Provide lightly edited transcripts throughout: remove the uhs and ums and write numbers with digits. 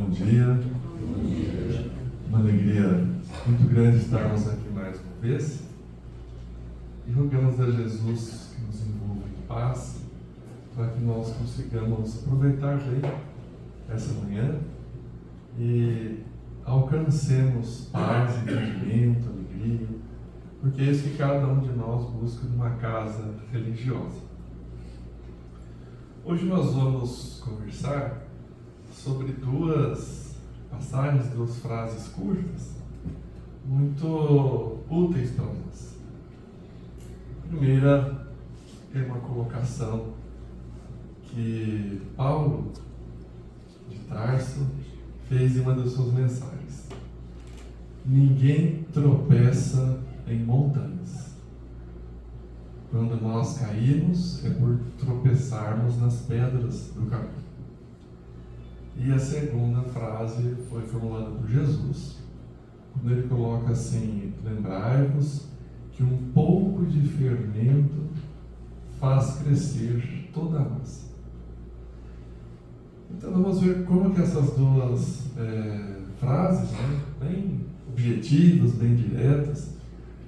Bom dia. Uma alegria muito grande estarmos aqui mais uma vez. E rogamos a Jesus que nos envolva em paz, para que nós consigamos aproveitar bem essa manhã e alcancemos paz, entendimento, alegria, porque é isso que cada um de nós busca numa casa religiosa. Hoje nós vamos conversar sobre duas passagens, duas frases curtas, muito úteis para nós. A primeira é uma colocação que Paulo de Tarso fez em uma das suas mensagens: ninguém tropeça em montanhas. Quando nós caímos é por tropeçarmos nas pedras do caminho. E a segunda frase foi formulada por Jesus, quando ele coloca assim: lembrai-vos que um pouco de fermento faz crescer toda a massa. Então vamos ver como que essas duas frases, bem objetivas, bem diretas,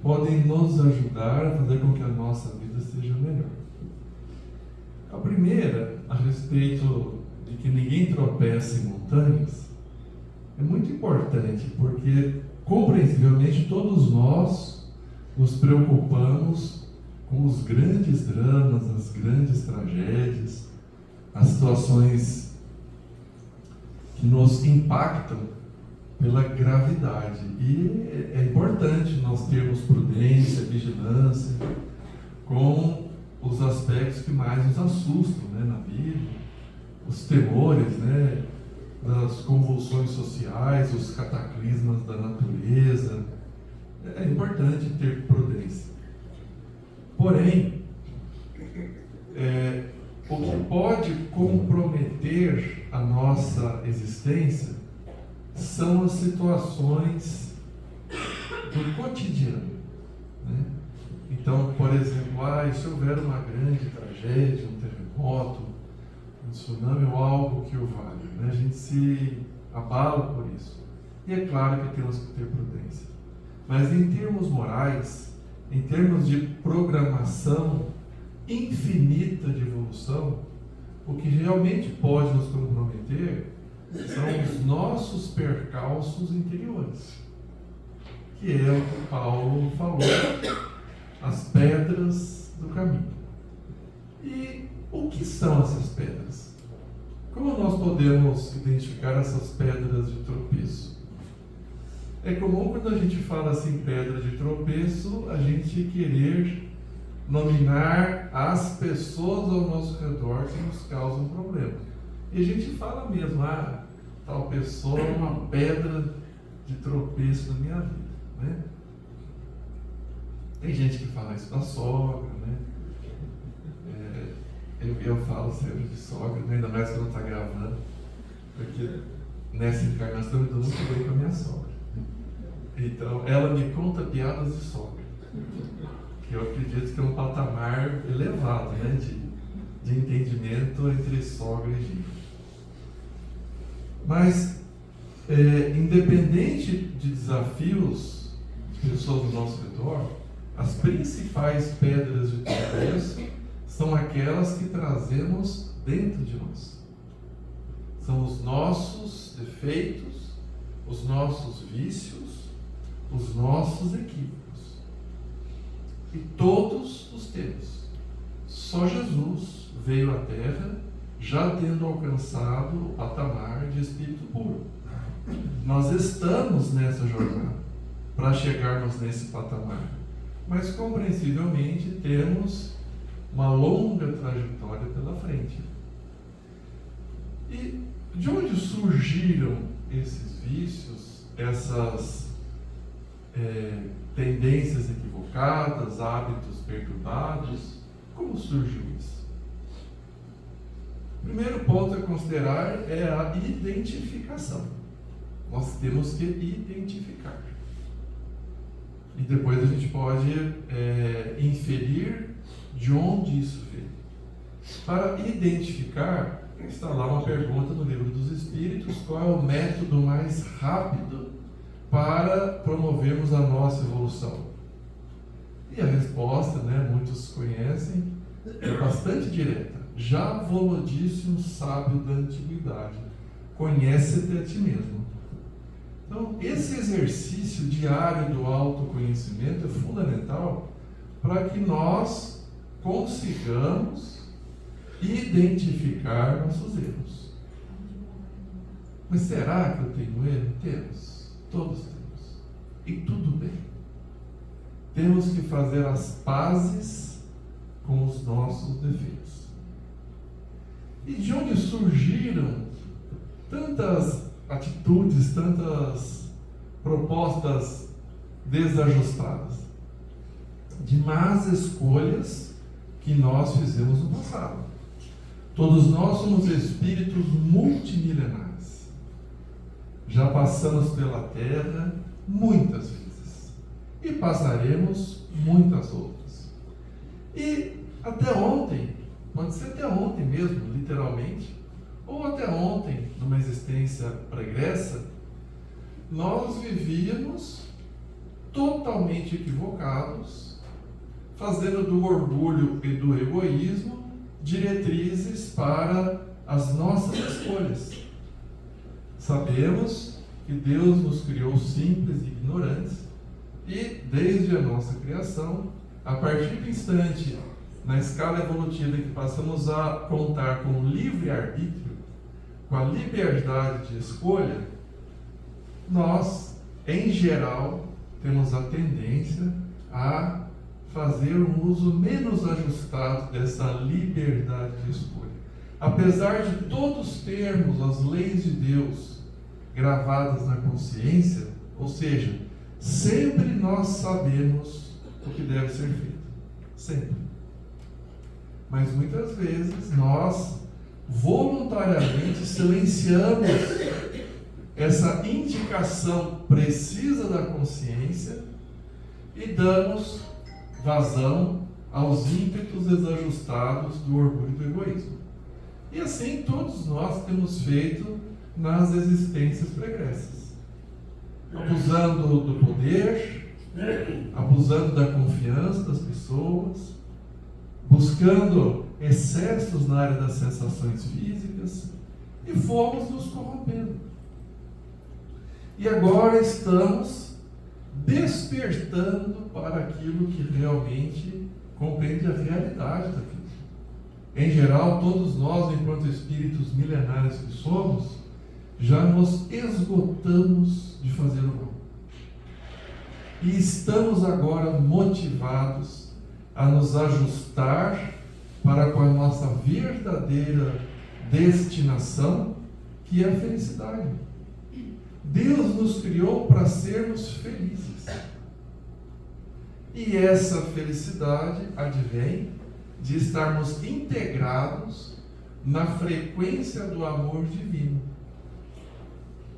podem nos ajudar a fazer com que a nossa vida seja melhor. A primeira, a respeito de que ninguém tropeça em montanhas, é muito importante, porque compreensivelmente todos nós nos preocupamos com os grandes dramas, as grandes tragédias, as situações que nos impactam pela gravidade. E é importante nós termos prudência, vigilância com os aspectos que mais nos assustam, na Bíblia, os temores, das convulsões sociais, os cataclismas da natureza. É importante ter prudência. Porém, o que pode comprometer a nossa existência são as situações do cotidiano. Então, por exemplo, se houver uma grande tragédia, um terremoto, um tsunami ou algo que o vale, a gente se abala por isso. E é claro que temos que ter prudência. Mas em termos morais, em termos de programação infinita de evolução, o que realmente pode nos comprometer são os nossos percalços interiores, que é o que Paulo falou, as pedras do caminho. E o que são essas pedras? Como nós podemos identificar essas pedras de tropeço? É comum, quando a gente fala assim, pedra de tropeço, a gente querer nominar as pessoas ao nosso redor que nos causam problema. E a gente fala mesmo: tal pessoa é uma pedra de tropeço na minha vida, Tem gente que fala isso da sogra, Eu falo sempre de sogra, ainda mais quando está gravando, porque nessa encarnação eu estou muito bem com a minha sogra. Então, ela me conta piadas de sogra, que eu acredito que é um patamar elevado, de entendimento entre sogra e genro. Mas, independente de desafios de pessoas do nosso redor, as principais pedras de tropeço são aquelas que trazemos dentro de nós. São os nossos defeitos, os nossos vícios, os nossos equívocos. E todos os temos. Só Jesus veio à Terra já tendo alcançado o patamar de espírito puro. Nós estamos nessa jornada para chegarmos nesse patamar, mas compreensivelmente temos uma longa trajetória pela frente. E de onde surgiram esses vícios, essas tendências equivocadas, hábitos perturbados? Como surgiu isso? O primeiro ponto a considerar é a identificação. Nós temos que identificar. E depois a gente pode inferir de onde isso veio. Para identificar, está lá uma pergunta no Livro dos espíritos qual é o método mais rápido para promovermos a nossa evolução. E a resposta, muitos conhecem, é bastante direta. Já vou disse um sábio da antiguidade: conhece-te a ti mesmo. Então, esse exercício diário do autoconhecimento é fundamental para que nós consigamos identificar nossos erros. Mas será que eu tenho erro? Temos. Todos temos. E tudo bem. Temos que fazer as pazes com os nossos defeitos. E de onde surgiram tantas atitudes, tantas propostas desajustadas? De más escolhas que nós fizemos no passado. Todos nós somos espíritos multimilenares. Já passamos pela Terra muitas vezes. E passaremos muitas outras. E até ontem, pode ser até ontem mesmo, literalmente, ou até ontem, numa existência pregressa, nós vivíamos totalmente equivocados, fazendo do orgulho e do egoísmo diretrizes para as nossas escolhas. Sabemos que Deus nos criou simples e ignorantes, e desde a nossa criação, a partir do instante, na escala evolutiva em que passamos a contar com o livre-arbítrio, com a liberdade de escolha, nós, em geral, temos a tendência a fazer um uso menos ajustado dessa liberdade de escolha. Apesar de todos termos as leis de Deus gravadas na consciência, ou seja, sempre nós sabemos o que deve ser feito. Sempre. Mas muitas vezes nós voluntariamente silenciamos essa indicação precisa da consciência e damos vazão aos ímpetos desajustados do orgulho e do egoísmo. E assim todos nós temos feito nas existências pregressas, abusando do poder, abusando da confiança das pessoas, buscando excessos na área das sensações físicas, e fomos nos corrompendo. E agora estamos despertando para aquilo que realmente compreende a realidade da vida. Em geral, todos nós, enquanto espíritos milenares que somos, já nos esgotamos de fazer o mal. E estamos agora motivados a nos ajustar para com a nossa verdadeira destinação, que é a felicidade. Deus nos criou para sermos felizes. E essa felicidade advém de estarmos integrados na frequência do amor divino.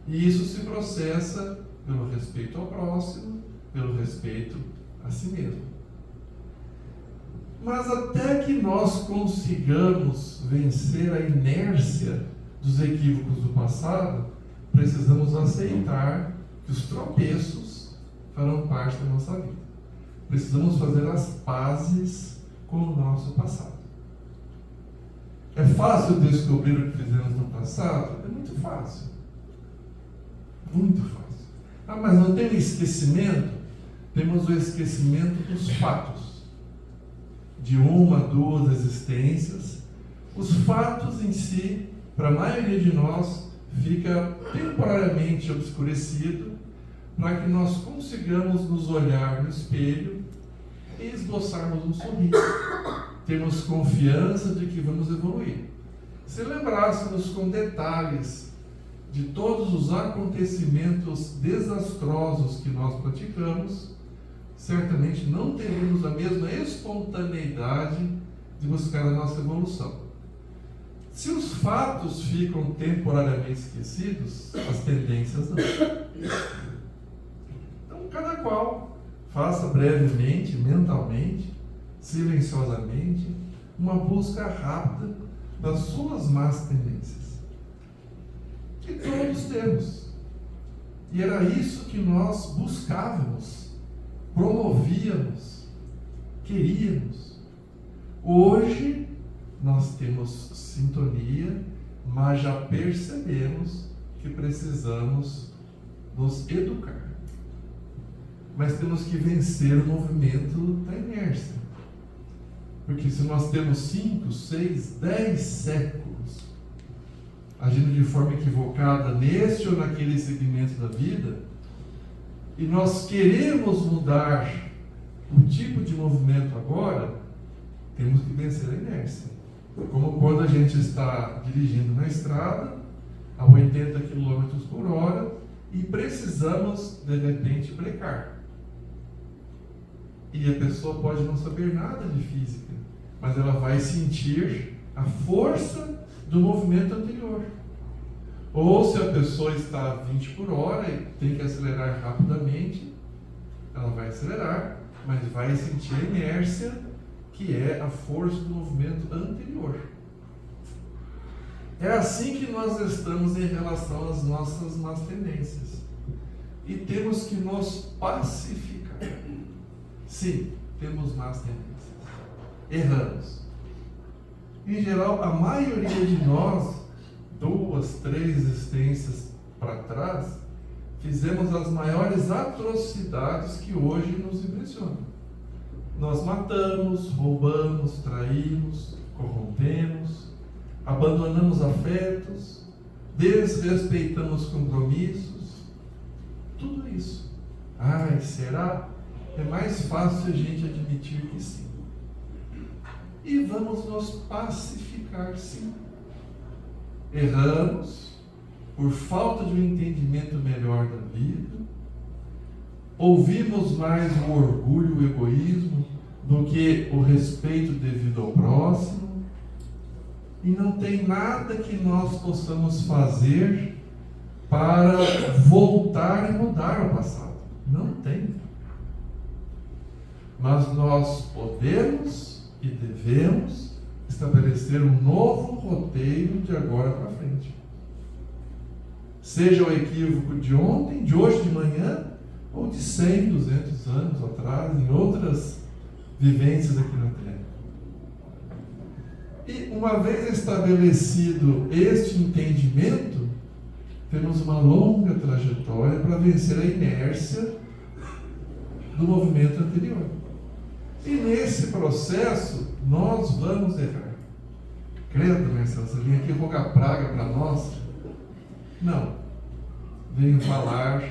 E isso se processa pelo respeito ao próximo, pelo respeito a si mesmo. Mas até que nós consigamos vencer a inércia dos equívocos do passado, precisamos aceitar que os tropeços farão parte da nossa vida. Precisamos fazer as pazes com o nosso passado. É fácil descobrir o que fizemos no passado? É muito fácil. Muito fácil. Mas não tem o esquecimento? Temos o esquecimento dos fatos. De uma, duas existências. Os fatos em si, para a maioria de nós, fica temporariamente obscurecido, para que nós consigamos nos olhar no espelho e esboçarmos um sorriso. Temos confiança de que vamos evoluir. Se lembrássemos com detalhes de todos os acontecimentos desastrosos que nós praticamos, certamente não teríamos a mesma espontaneidade de buscar a nossa evolução. Se os fatos ficam temporariamente esquecidos, as tendências não. Então, cada qual faça brevemente, mentalmente, silenciosamente, uma busca rápida das suas más tendências. temos. E era isso que nós buscávamos, promovíamos, queríamos. Hoje nós temos sintonia, mas já percebemos que precisamos nos educar. Mas temos que vencer o movimento da inércia. Porque se nós temos 5, 6, 10 séculos agindo de forma equivocada neste ou naquele segmento da vida, e nós queremos mudar o tipo de movimento agora, temos que vencer a inércia. Como quando a gente está dirigindo na estrada a 80 km por hora e precisamos de repente brecar. E a pessoa pode não saber nada de física, mas ela vai sentir a força do movimento anterior. Ou se a pessoa está a 20 por hora e tem que acelerar rapidamente, ela vai acelerar, mas vai sentir a inércia, que é a força do movimento anterior. É assim que nós estamos em relação às nossas más tendências. E temos que nos pacificar. Sim, temos más tendências. Erramos. Em geral, a maioria de nós, 2, 3 existências para trás, fizemos as maiores atrocidades que hoje nos impressionam. Nós matamos, roubamos, traímos, corrompemos, abandonamos afetos, desrespeitamos compromissos, tudo isso. Ai, será? É mais fácil a gente admitir que sim. E vamos nos pacificar, sim. Erramos por falta de um entendimento melhor da vida, ouvimos mais o orgulho, o egoísmo, do que o respeito devido ao próximo, e não tem nada que nós possamos fazer para voltar e mudar o passado. Não tem. Mas nós podemos e devemos estabelecer um novo roteiro de agora para frente. Seja o equívoco de ontem, de hoje de manhã, ou de 100, 200 anos atrás, em outras vivências aqui na Terra. E uma vez estabelecido este entendimento, temos uma longa trajetória para vencer a inércia do movimento anterior. E nesse processo, nós vamos errar. Credo, Marcelo, você vem aqui rogar praga para nós? Não. Venho falar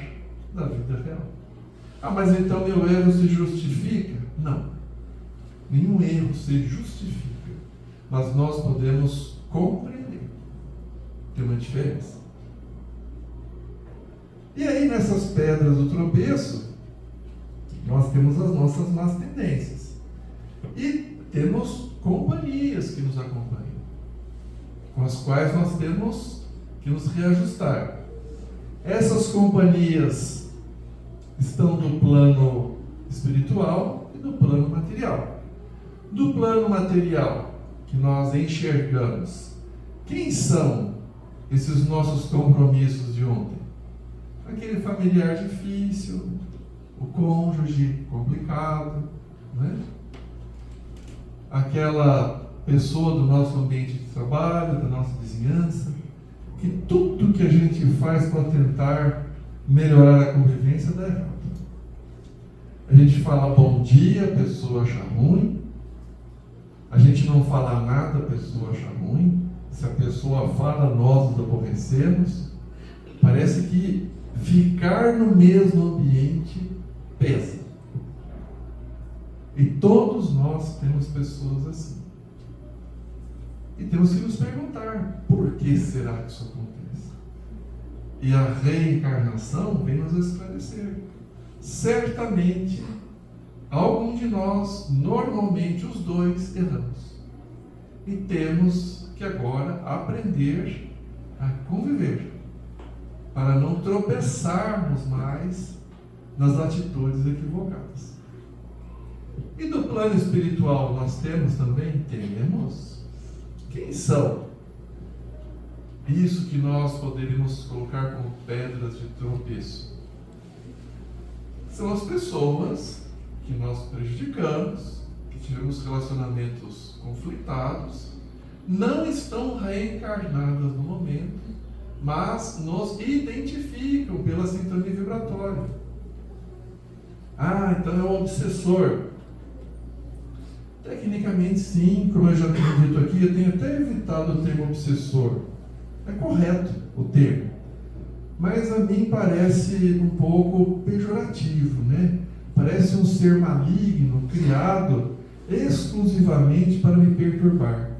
da vida real. Ah, mas então meu erro se justifica? Não. Nenhum erro se justifica. Mas nós podemos compreender. Tem uma diferença. E aí, nessas pedras do tropeço, nós temos as nossas más tendências. E temos companhias que nos acompanham, com as quais nós temos que nos reajustar. Essas companhias estão do plano espiritual e do plano material. Do plano material, que nós enxergamos, quem são esses nossos compromissos de ontem? Aquele familiar difícil, o cônjuge complicado, né? Aquela pessoa do nosso ambiente de trabalho, da nossa vizinhança, que tudo que a gente faz para tentar melhorar a convivência dá errado. A gente fala bom dia, a pessoa acha ruim. A gente não fala nada, a pessoa acha ruim. Se a pessoa fala, nós nos aborrecemos. Parece que ficar no mesmo ambiente pesa. E todos nós temos pessoas assim. E temos que nos perguntar, por que será que isso acontece? E a reencarnação vem nos esclarecer. Certamente, algum de nós, normalmente os dois, erramos. E temos que agora aprender a conviver, para não tropeçarmos mais nas atitudes equivocadas. E do plano espiritual nós temos também? Temos. Quem são isso que nós poderíamos colocar como pedras de tropeço. São as pessoas que nós prejudicamos, que tivemos relacionamentos conflitados, não estão reencarnadas no momento, mas nos identificam pela sintonia vibratória. Ah, então é um obsessor. Tecnicamente sim, como eu já tenho dito aqui, eu tenho até evitado o termo obsessor. É correto o termo, mas a mim parece um pouco pejorativo, né? Parece um ser maligno, criado exclusivamente para me perturbar.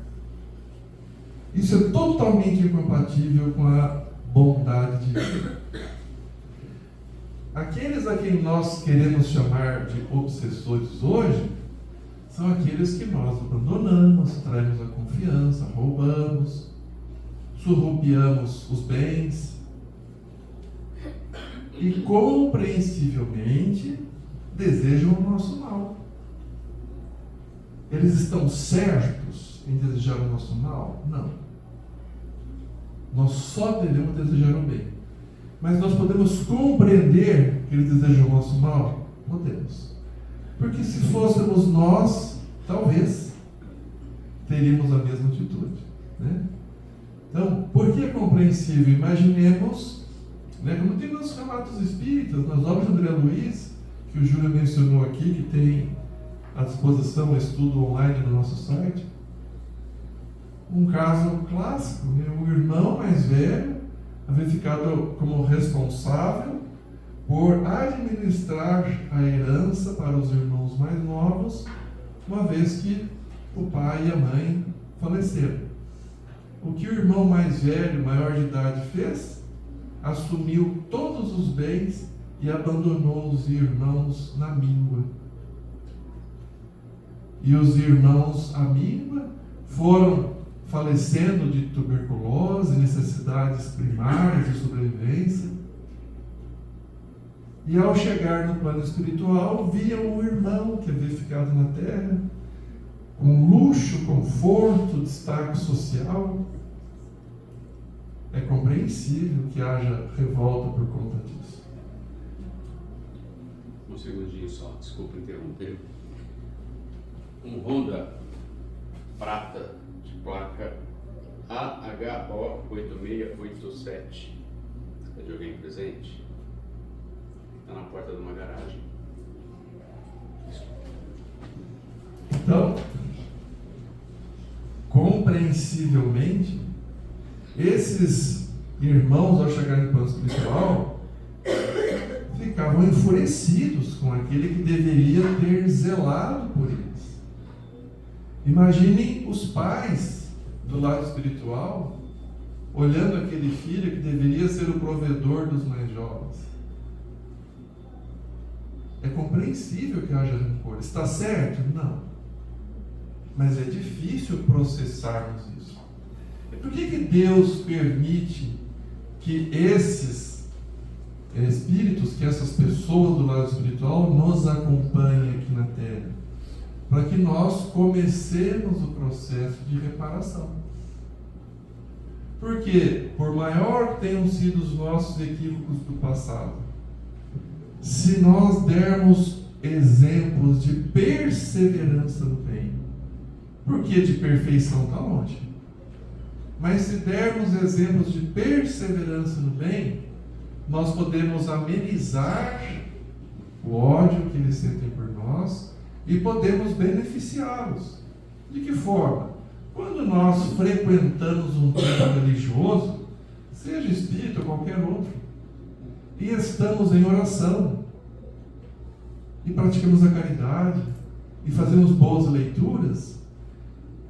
Isso é totalmente incompatível com a bondade de Deus. Aqueles a quem nós queremos chamar de obsessores hoje, são aqueles que nós abandonamos, traímos a confiança, roubamos, surrupiamos os bens e compreensivelmente desejam o nosso mal. Eles estão certos em desejar o nosso mal? Não. Nós só devemos desejar o bem. Mas nós podemos compreender que eles desejam o nosso mal? Podemos. Porque se fôssemos nós, talvez teríamos a mesma atitude, né? Então, por que é compreensível? Imaginemos, né, como tem nos relatos espíritas, nas obras de André Luiz, que o Júlio mencionou aqui, que tem à disposição o estudo online no nosso site. Um caso clássico, né? O irmão mais velho havia ficado como responsável por administrar a herança para os irmãos mais novos, uma vez que o pai e a mãe faleceram. O que o irmão mais velho, maior de idade, fez? Assumiu todos os bens e abandonou os irmãos na míngua. E os irmãos à míngua foram falecendo de tuberculose, necessidades primárias de sobrevivência. E ao chegar no plano espiritual, viam o irmão que havia ficado na terra, com luxo, conforto, destaque social. É compreensível que haja revolta por conta disso. Um segundinho só, desculpa interromper. Um Honda prata de placa AHO 8687. É de alguém presente? Está na porta de uma garagem. Então, compreensivelmente, esses irmãos, ao chegar no plano espiritual, ficavam enfurecidos com aquele que deveria ter zelado por eles. Imaginem os pais do lado espiritual olhando aquele filho que deveria ser o provedor dos mais jovens. É compreensível que haja rancor. Está certo? Não. Mas é difícil processarmos isso. E por que Deus permite que esses espíritos, que essas pessoas do lado espiritual nos acompanhem aqui na Terra? Para que nós comecemos o processo de reparação. Porque, por maior que tenham sido os nossos equívocos do passado, se nós dermos exemplos de perseverança no bem, porque de perfeição está longe, mas se dermos exemplos de perseverança no bem, nós podemos amenizar o ódio que eles sentem por nós e podemos beneficiá-los. De que forma? Quando nós frequentamos um templo religioso, seja espírita ou qualquer outro, e estamos em oração, e praticamos a caridade, e fazemos boas leituras,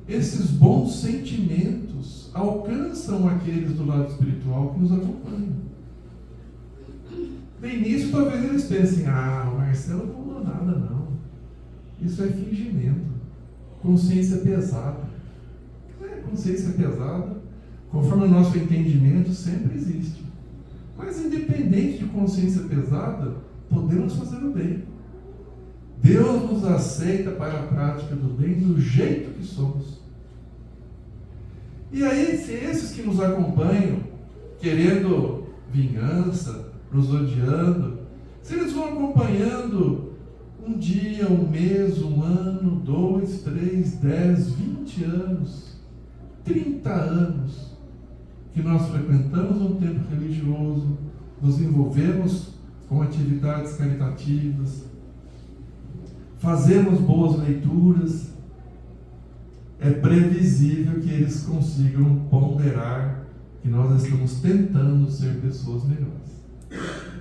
esses bons sentimentos alcançam aqueles do lado espiritual que nos acompanham. De início, talvez eles pensem: o Marcelo não falou nada, não. Isso é fingimento. Consciência pesada. Consciência pesada, conforme o nosso entendimento, sempre existe. Mas independente de consciência pesada, podemos fazer o bem. Deus nos aceita para a prática do bem do jeito que somos. E aí, se esses que nos acompanham, querendo vingança, nos odiando, se eles vão acompanhando um dia, um mês, um ano, 2, 3, 10, 20 anos, 30 anos, que nós frequentamos um templo religioso, nos envolvemos com atividades caritativas, fazemos boas leituras, é previsível que eles consigam ponderar que nós estamos tentando ser pessoas melhores.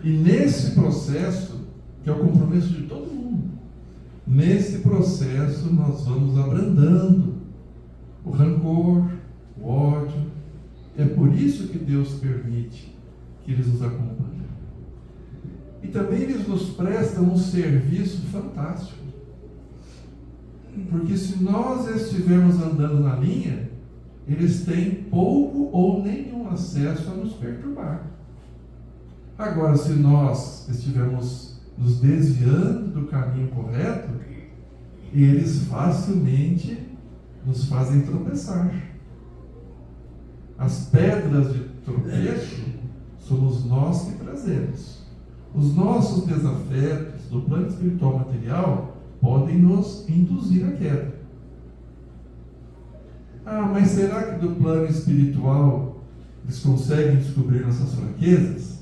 E nesse processo, que é o compromisso de todo mundo, nesse processo nós vamos abrandando o rancor, o ódio. É por isso que Deus permite que eles nos acompanhem. E também eles nos prestam um serviço fantástico. Porque se nós estivermos andando na linha, eles têm pouco ou nenhum acesso a nos perturbar. Agora, se nós estivermos nos desviando do caminho correto, eles facilmente nos fazem tropeçar. As pedras de tropeço somos nós que trazemos. Os nossos desafetos do plano espiritual material podem nos induzir à queda. Mas será que do plano espiritual eles conseguem descobrir nossas fraquezas?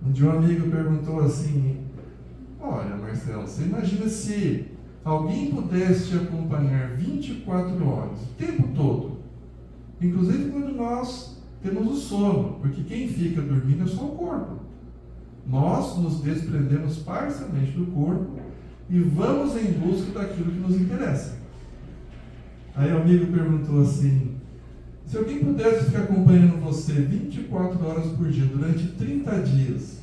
Um dia um amigo perguntou assim: olha, Marcelo, você imagina se alguém pudesse te acompanhar 24 horas, o tempo todo, inclusive quando nós temos o sono, porque quem fica dormindo é só o corpo. Nós nos desprendemos parcialmente do corpo e vamos em busca daquilo que nos interessa. Aí o amigo perguntou assim: se alguém pudesse ficar acompanhando você 24 horas por dia durante 30 dias,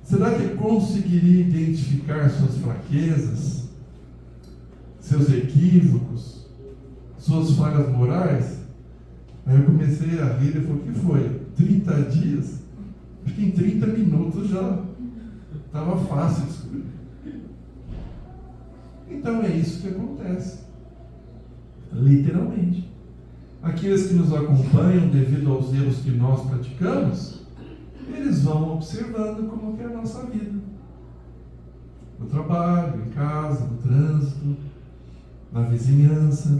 será que conseguiria identificar suas fraquezas, seus equívocos, suas falhas morais? Aí eu comecei a rir e falei: o que foi? 30 dias? Acho que em 30 minutos já estava fácil descobrir. Então é isso que acontece. Literalmente. Aqueles que nos acompanham devido aos erros que nós praticamos, eles vão observando como que é a nossa vida. No trabalho, em casa, no trânsito, na vizinhança,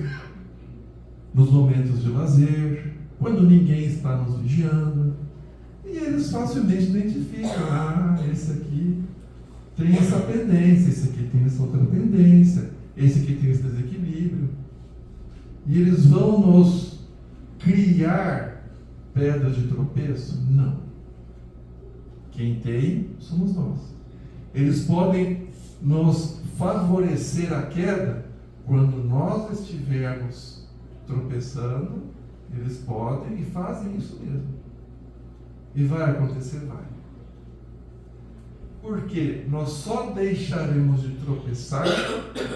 nos momentos de lazer, quando ninguém está nos vigiando. E eles facilmente identificam: esse aqui tem essa pendência, esse aqui tem essa outra pendência, esse aqui tem esse desequilíbrio. E eles vão nos criar pedras de tropeço? Não. Quem tem, somos nós. Eles podem nos favorecer a queda quando nós estivermos tropeçando. Eles podem e fazem isso mesmo. E vai acontecer? Vai. Porque nós só deixaremos de tropeçar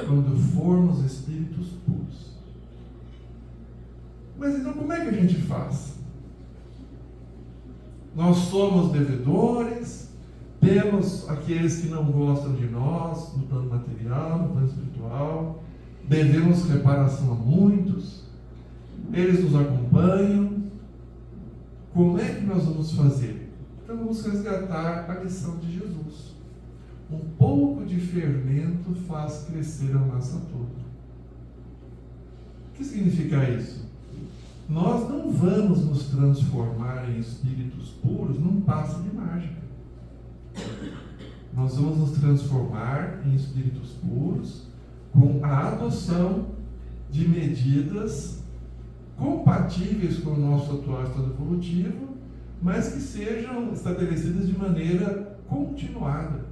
quando formos espíritos puros. Mas então como é que a gente faz? Nós somos devedores, temos aqueles que não gostam de nós, no plano material, no plano espiritual, devemos reparação a muitos, eles nos acompanham. Como é que nós vamos fazer? Então vamos resgatar a lição de Jesus. Um pouco de fermento faz crescer a massa toda. O que significa isso? Nós não vamos nos transformar em espíritos puros num passe de mágica. Nós vamos nos transformar em espíritos puros com a adoção de medidas compatíveis com o nosso atual estado evolutivo, mas que sejam estabelecidas de maneira continuada.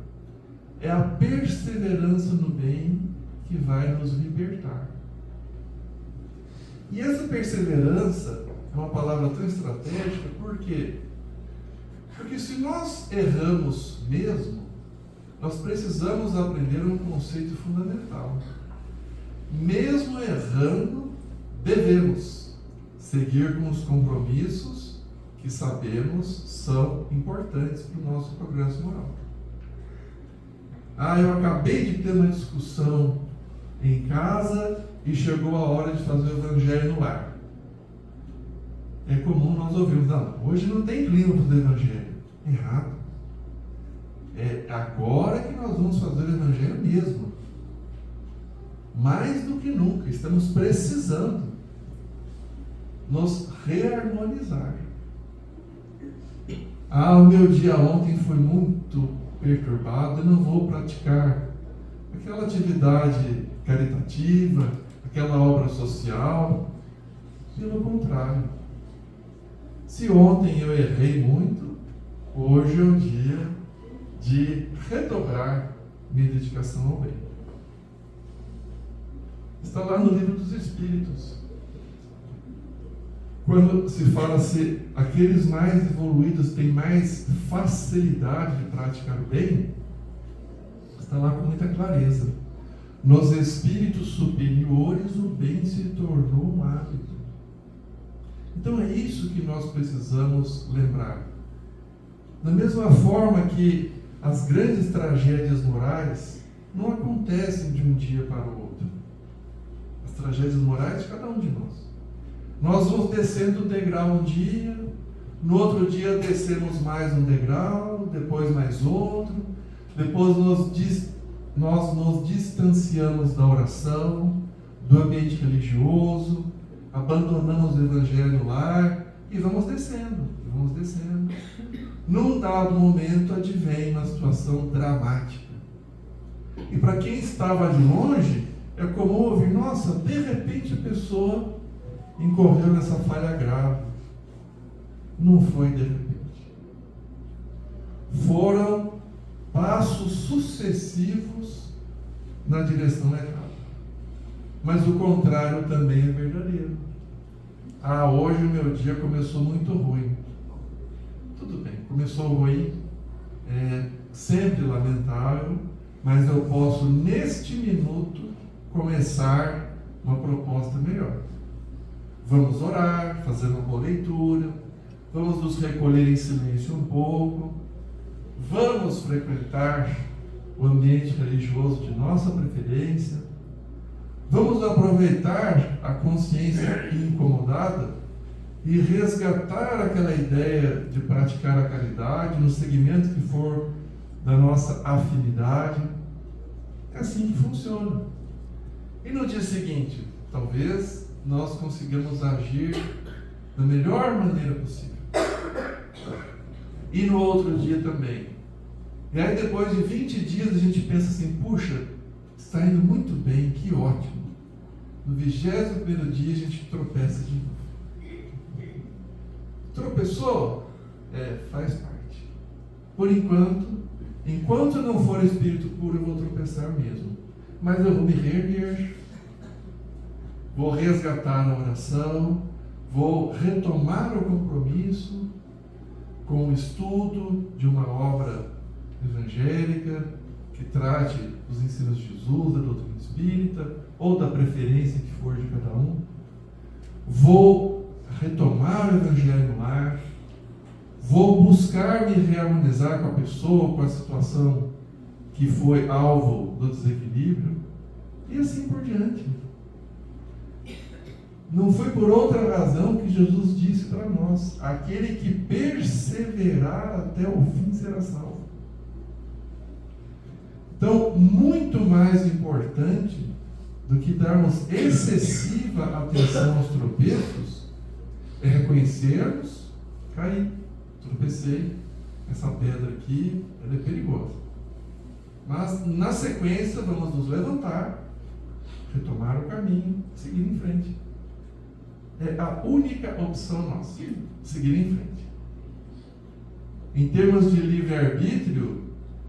É a perseverança no bem que vai nos libertar. E essa perseverança é uma palavra tão estratégica, por quê? Porque se nós erramos mesmo, nós precisamos aprender um conceito fundamental. Mesmo errando, devemos seguir com os compromissos que sabemos são importantes para o nosso progresso moral. Eu acabei de ter uma discussão em casa e chegou a hora de fazer o evangelho no lar. é comum nós ouvirmos, não, hoje não tem clima para o Evangelho. Errado. É agora que nós vamos fazer o Evangelho mesmo. Mais do que nunca, estamos precisando nos reharmonizar. O meu dia ontem foi muito perturbado, eu não vou praticar aquela atividade caritativa, aquela obra social. Pelo contrário, se ontem eu errei muito, hoje é o dia de redobrar minha dedicação ao bem. Está lá no Livro dos Espíritos. Quando se fala se aqueles mais evoluídos têm mais facilidade de praticar o bem, está lá com muita clareza. Nos espíritos superiores, o bem se tornou um hábito. Então é isso que nós precisamos lembrar. Da mesma forma que as grandes tragédias morais não acontecem de um dia para o outro. As tragédias morais de cada um de nós. Nós vamos descendo um degrau um dia, no outro dia descemos mais um degrau, depois mais outro, depois nós nos distanciamos da oração, do ambiente religioso, abandonamos o Evangelho no lar e vamos descendo. Num dado momento advém uma situação dramática. E para quem estava de longe, é comum ouvir, nossa, de repente a pessoa incorreu nessa falha grave. Não foi de repente. Foram passos sucessivos na direção errada. Mas o contrário também é verdadeiro. Hoje o meu dia começou muito ruim. Tudo bem, começou ruim, sempre lamentável, mas eu posso neste minuto começar uma proposta melhor. Vamos orar, fazer uma boa leitura, vamos nos recolher em silêncio um pouco, vamos frequentar o ambiente religioso de nossa preferência, vamos aproveitar a consciência incomodada e resgatar aquela ideia de praticar a caridade no segmento que for da nossa afinidade. É assim que funciona. E no dia seguinte, talvez nós consigamos agir da melhor maneira possível. E no outro dia também. E aí depois de 20 dias a gente pensa assim, puxa, está indo muito bem, que ótimo. No 21º dia a gente tropeça de novo. Tropeçou? Faz parte. Por enquanto não for espírito puro, eu vou tropeçar mesmo. Mas eu vou me reerguer, vou resgatar a oração, vou retomar o compromisso com o estudo de uma obra evangélica que trate os ensinos de Jesus, da doutrina espírita, ou da preferência que for de cada um. Vou retomar o Evangelho no lar, vou buscar me reharmonizar com a pessoa, com a situação que foi alvo do desequilíbrio, e assim por diante. Não foi por outra razão que Jesus disse para nós: aquele que perseverar até o fim será salvo. Então, muito mais importante do que darmos excessiva atenção aos tropeços, é reconhecermos, caí, tropecei, essa pedra aqui, ela é perigosa. Mas, na sequência, vamos nos levantar, retomar o caminho, seguir em frente. É a única opção nossa, seguir em frente. Em termos de livre-arbítrio,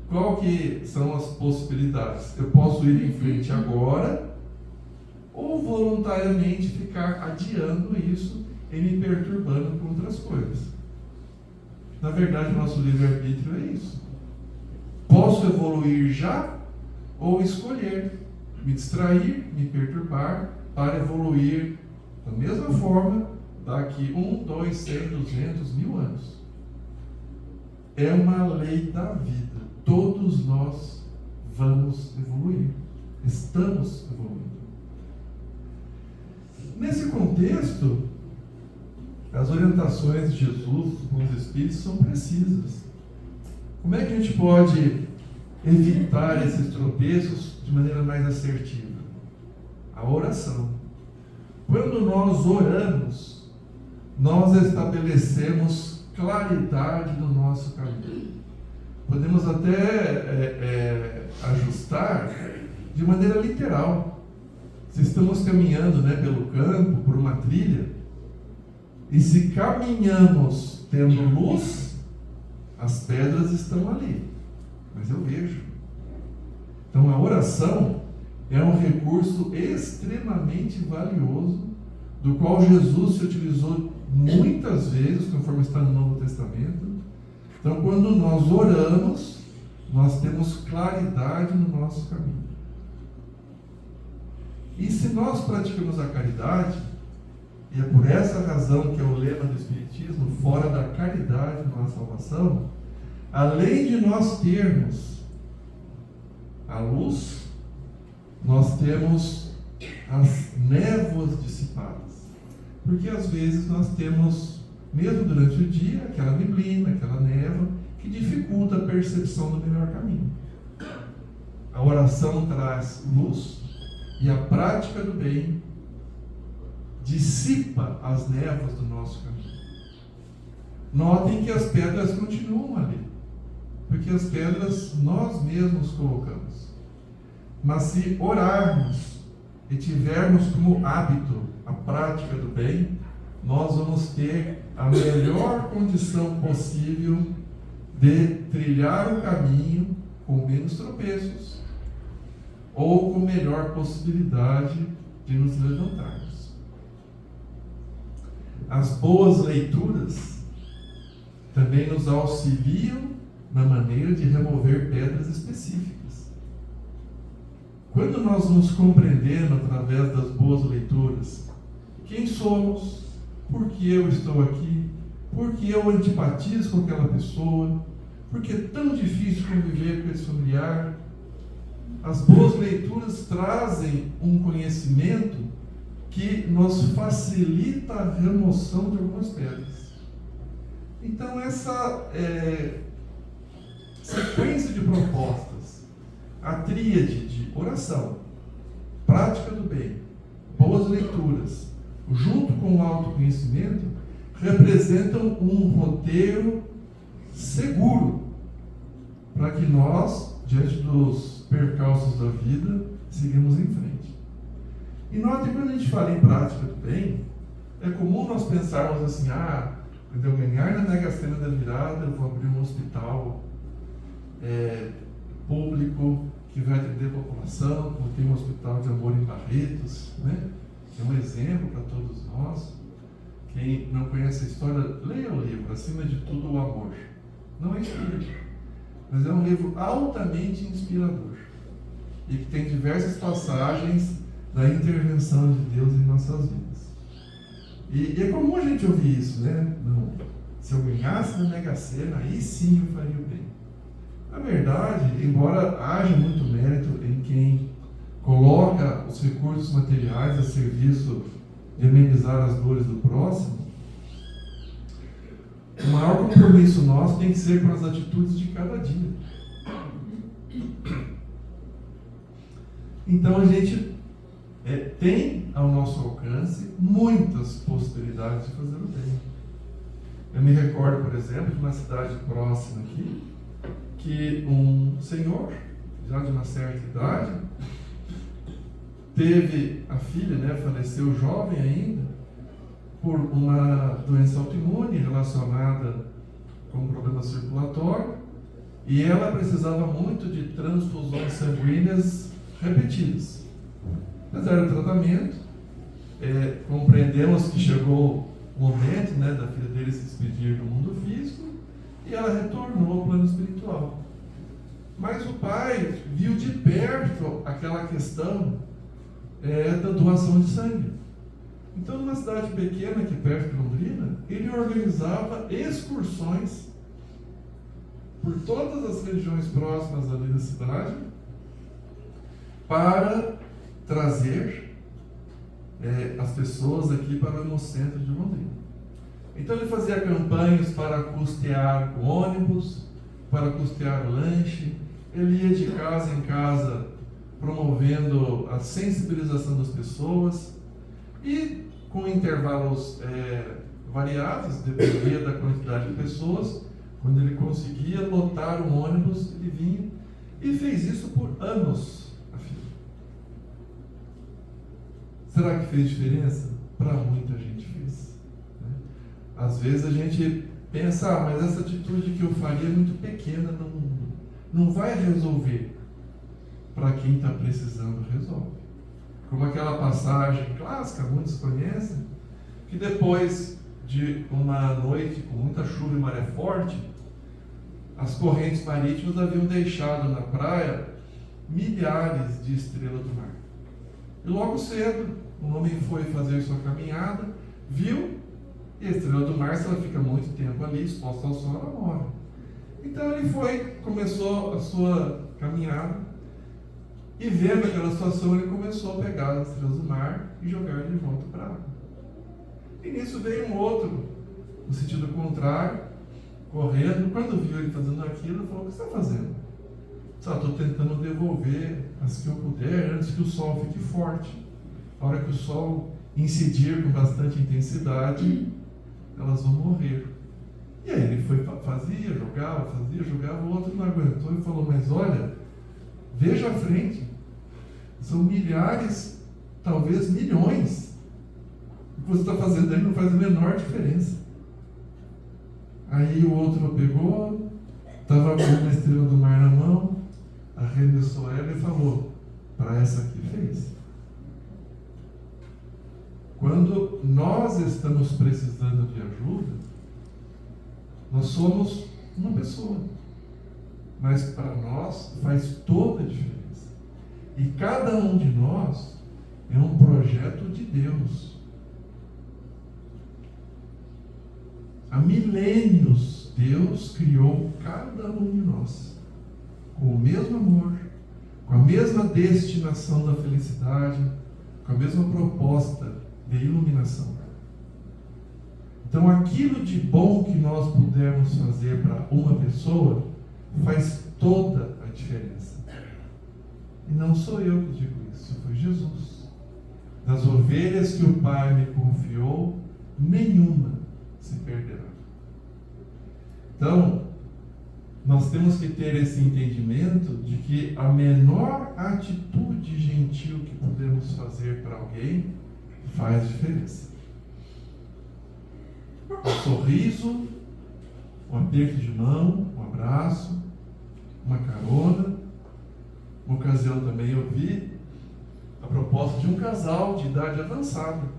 qual que são as possibilidades? Eu posso ir em frente agora, ou voluntariamente ficar adiando isso e me perturbando com outras coisas. Na verdade, o nosso livre-arbítrio é isso. Posso evoluir já, ou escolher me distrair, me perturbar, para evoluir da mesma forma daqui 1, 2, 100, 200, 1000 anos. É uma lei da vida. Todos nós vamos evoluir. Estamos evoluindo. Nesse contexto, as orientações de Jesus, dos bons espíritos, são precisas. Como é que a gente pode evitar esses tropeços de maneira mais assertiva? A oração. Quando nós oramos, nós estabelecemos claridade no nosso caminho. Podemos até ajustar de maneira literal. Se estamos caminhando, né, pelo campo, por uma trilha, e se caminhamos tendo luz, as pedras estão ali, mas eu vejo. Então a oração é um recurso extremamente valioso, do qual Jesus se utilizou muitas vezes, conforme está no Novo Testamento. Então, quando nós oramos, nós temos claridade no nosso caminho. E se nós praticamos a caridade, e é por essa razão que é o lema do Espiritismo, fora da caridade não há salvação, além de nós termos a luz, nós temos as névoas dissipadas. Porque às vezes nós temos, mesmo durante o dia, aquela neblina, aquela névoa, que dificulta a percepção do melhor caminho. A oração traz luz e a prática do bem dissipa as névoas do nosso caminho. Notem que as pedras continuam ali, porque as pedras nós mesmos colocamos. Mas se orarmos e tivermos como hábito a prática do bem, nós vamos ter a melhor condição possível de trilhar o caminho com menos tropeços ou com melhor possibilidade de nos levantarmos. As boas leituras também nos auxiliam na maneira de remover pedras específicas. Quando nós nos compreendemos através das boas leituras, quem somos, por que eu estou aqui, por que eu antipatizo com aquela pessoa, por que é tão difícil conviver com esse familiar, as boas leituras trazem um conhecimento que nos facilita a remoção de algumas pedras. Então essa sequência de propostas, a tríade de oração, prática do bem, boas leituras, junto com o autoconhecimento, representam um roteiro seguro para que nós, diante dos percalços da vida, sigamos em frente. E note, quando a gente fala em prática do bem, é comum nós pensarmos assim: quando eu ganhar na Mega Sena da virada, eu vou abrir um hospital público que vai atender a população, como tem um hospital de amor em Barretos, né? É um exemplo para todos nós. Quem não conhece a história, leia o livro, Acima de Tudo o Amor. Não é espírito, mas é um livro altamente inspirador e que tem diversas passagens da intervenção de Deus em nossas vidas. E é comum a gente ouvir isso, né? Não, se eu ganhasse na Mega Sena, aí sim eu faria o bem. Na verdade, embora haja muito mérito em quem coloca os recursos materiais a serviço de amenizar as dores do próximo, o maior compromisso nosso tem que ser com as atitudes de cada dia. Então a gente tem ao nosso alcance muitas possibilidades de fazer o bem. Eu me recordo, por exemplo, de uma cidade próxima aqui, que um senhor, já de uma certa idade, teve a filha, faleceu jovem ainda, por uma doença autoimune relacionada com um problema circulatório, e ela precisava muito de transfusões sanguíneas repetidas. Fizeram o tratamento, compreendemos que chegou o momento da filha dele se despedir do mundo físico, e ela retornou ao plano espiritual. Mas o pai viu de perto aquela questão da doação de sangue. Então, numa cidade pequena aqui perto de Londrina, ele organizava excursões por todas as regiões próximas ali da cidade para trazer as pessoas aqui para o centro de Londrina. Então ele fazia campanhas para custear o ônibus, para custear o lanche. Ele ia de casa em casa promovendo a sensibilização das pessoas e com intervalos variados, dependia da quantidade de pessoas. Quando ele conseguia lotar um ônibus, ele vinha e fez isso por anos a fio. Será que fez diferença? Para muita gente fez. Né? Às vezes a gente pensa, mas essa atitude que eu faria é muito pequena, não vai resolver. Para quem está precisando, resolve. Como aquela passagem clássica, muitos conhecem, que depois de uma noite com muita chuva e maré forte, as correntes marítimas haviam deixado na praia milhares de estrelas do mar. E logo cedo, um homem foi fazer sua caminhada, viu, e a estrela do mar, se ela fica muito tempo ali, exposta ao sol, ela morre. Então ele começou a sua caminhada, e vendo aquela situação, ele começou a pegar as estrelas do mar e jogar de volta para a água. E nisso veio um outro, no sentido contrário, correndo. Quando viu ele fazendo aquilo, ele falou: o que você está fazendo? Estou tentando devolver as que eu puder antes que o sol fique forte. A hora que o sol incidir com bastante intensidade, elas vão morrer. E aí ele fazia, jogava, o outro não aguentou e falou: mas olha, veja à frente, são milhares, talvez milhões. O que você está fazendo aí não faz a menor diferença. Aí o outro pegou, estava com uma estrela do mar na mão, arremessou ela e falou: para essa aqui fez. Quando nós estamos precisando de ajuda, nós somos uma pessoa, mas para nós faz toda a diferença. E cada um de nós é um projeto de Deus. Há milênios, Deus criou cada um de nós com o mesmo amor, com a mesma destinação da felicidade, com a mesma proposta de iluminação. Então, aquilo de bom que nós pudermos fazer para uma pessoa faz toda a diferença. E não sou eu que digo isso, foi Jesus. Das ovelhas que o Pai me confiou, nenhuma se perderá. Então, nós temos que ter esse entendimento de que a menor atitude gentil que podemos fazer para alguém faz diferença. Um sorriso, um aperto de mão, um abraço, uma carona. Uma ocasião também eu vi a proposta de um casal de idade avançada.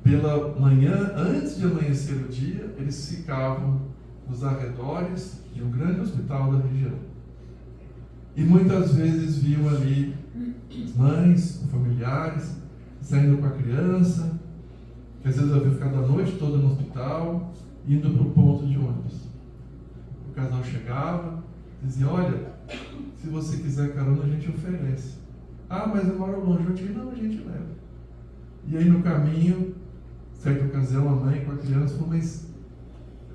Pela manhã, antes de amanhecer o dia, eles ficavam nos arredores de um grande hospital da região. E muitas vezes viam ali as mães, os familiares, saindo com a criança, que às vezes havia ficado a noite toda no hospital, indo para o ponto de ônibus. O casal chegava, dizia: olha, se você quiser carona, a gente oferece. Ah, mas eu moro longe. Eu disse: não, a gente leva. E aí no caminho, certa ocasião, a mãe com a criança falou: mas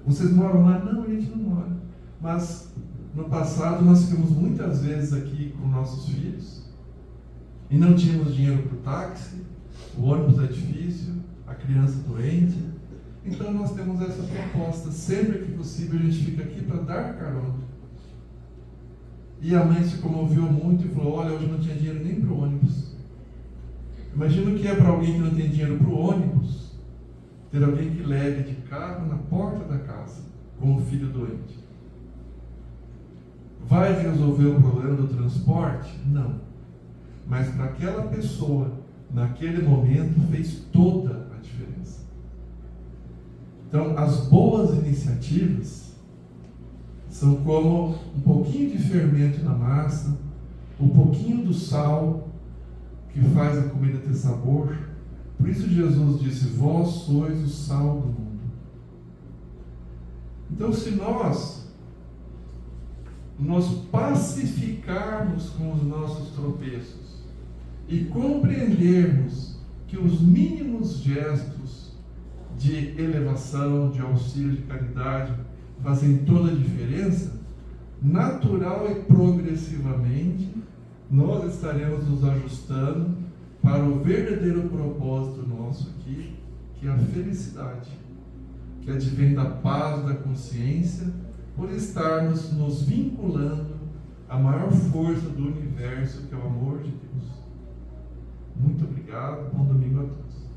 vocês moram lá? Não, a gente não mora. Mas no passado nós ficamos muitas vezes aqui com nossos filhos e não tínhamos dinheiro para o táxi, o ônibus é difícil, a criança doente. Então nós temos essa proposta: sempre que possível a gente fica aqui para dar carona. E a mãe se comoveu muito e falou: olha, hoje não tinha dinheiro nem para o ônibus. Imagina o que é para alguém que não tem dinheiro para o ônibus, ter alguém que leve de carro na porta da casa, com o filho doente. Vai resolver o problema do transporte? Não. Mas para aquela pessoa, naquele momento, fez toda a diferença. Então, as boas iniciativas são como um pouquinho de fermento na massa, um pouquinho do sal que faz a comida ter sabor. Por isso Jesus disse: vós sois o sal do mundo. Então, se nós nos pacificarmos com os nossos tropeços e compreendermos que os mínimos gestos de elevação, de auxílio, de caridade, fazem toda a diferença, natural e progressivamente nós estaremos nos ajustando para o verdadeiro propósito nosso aqui, que é a felicidade, que advém da paz da consciência, por estarmos nos vinculando à maior força do universo, que é o amor de Deus. Muito obrigado, bom domingo a todos.